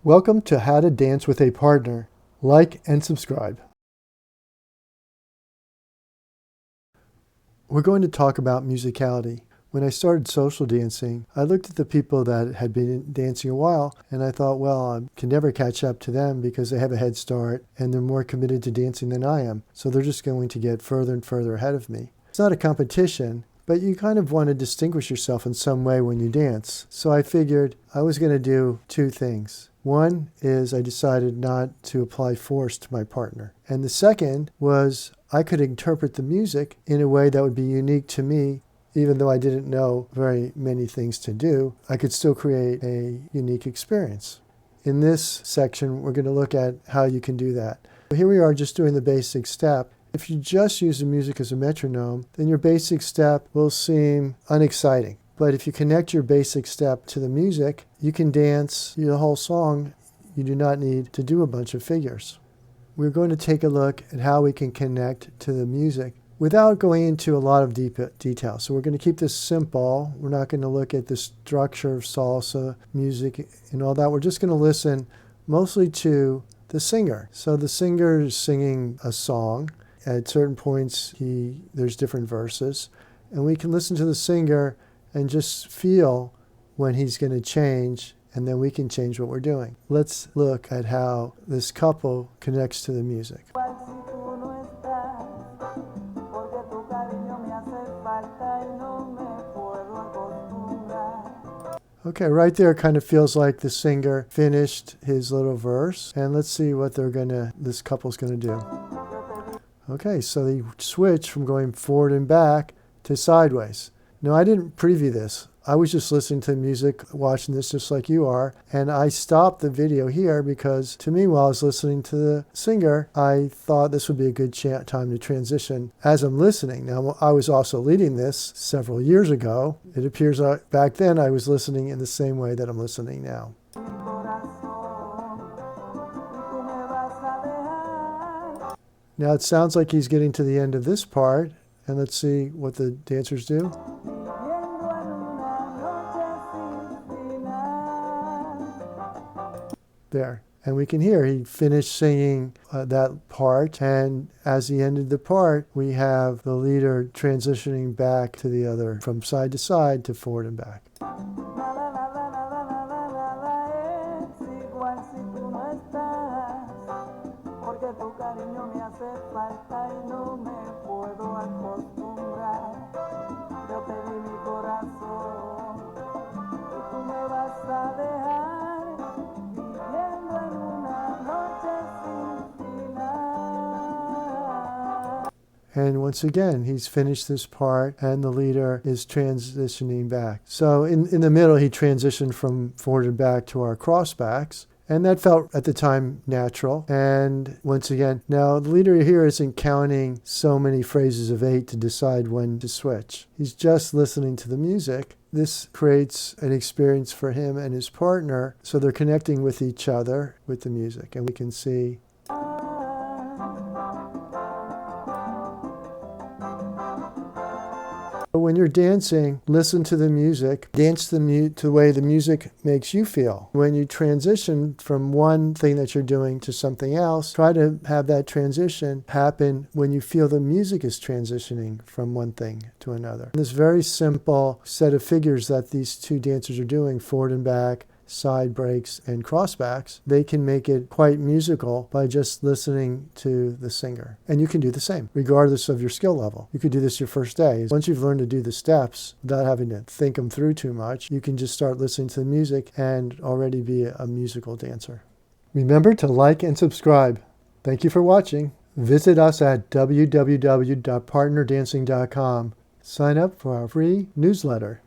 Welcome to How to Dance with a Partner. Like and subscribe. We're going to talk about musicality. When I started social dancing, I looked at the people that had been dancing a while, and I thought, well, I can never catch up to them because they have a head start and they're more committed to dancing than I am. So they're just going to get further and further ahead of me. It's not a competition, but you kind of want to distinguish yourself in some way when you dance. So I figured I was going to do two things. One is I decided not to apply force to my partner. And the second was I could interpret the music in a way that would be unique to me. Even though I didn't know very many things to do, I could still create a unique experience. In this section, we're going to look at how you can do that. Here we are just doing the basic step. If you just use the music as a metronome, then your basic step will seem unexciting. But if you connect your basic step to the music, you can dance the whole song. You do not need to do a bunch of figures. We're going to take a look at how we can connect to the music without going into a lot of deep detail. So we're going to keep this simple. We're not going to look at the structure of salsa music and all that. We're just going to listen mostly to the singer. So the singer is singing a song. At certain points, there's different verses. And we can listen to the singer and just feel when he's going to change, and then we can change what we're doing. Let's look at how this couple connects to the music. Okay, right there kind of feels like the singer finished his little verse, and let's see what this couple's going to do. Okay, so they switch from going forward and back to sideways. Now, I didn't preview this. I was just listening to music, watching this just like you are, and I stopped the video here because to me, while I was listening to the singer, I thought this would be a good time to transition as I'm listening. Now, I was also leading this several years ago. It appears back then I was listening in the same way that I'm listening now. Now, it sounds like he's getting to the end of this part, and let's see what the dancers do. There. And we can hear he finished singing that part, and as he ended the part, we have the leader transitioning back to the other, from side to side to forward and back. And once again, he's finished this part, and the leader is transitioning back. So in the middle, he transitioned from forward and back to our crossbacks. And that felt, at the time, natural. And once again, now the leader here isn't counting so many phrases of 8 to decide when to switch. He's just listening to the music. This creates an experience for him and his partner, so they're connecting with each other with the music. And we can see when you're dancing, listen to the music, dance to the way the music makes you feel. When you transition from one thing that you're doing to something else, try to have that transition happen when you feel the music is transitioning from one thing to another. This very simple set of figures that these two dancers are doing, forward and back, side breaks, and crossbacks, they can make it quite musical by just listening to the singer. And you can do the same, regardless of your skill level. You could do this your first day. Once you've learned to do the steps without having to think them through too much, you can just start listening to the music and already be a musical dancer. Remember to like and subscribe. Thank you for watching. Visit us at www.partnerdancing.com. Sign up for our free newsletter.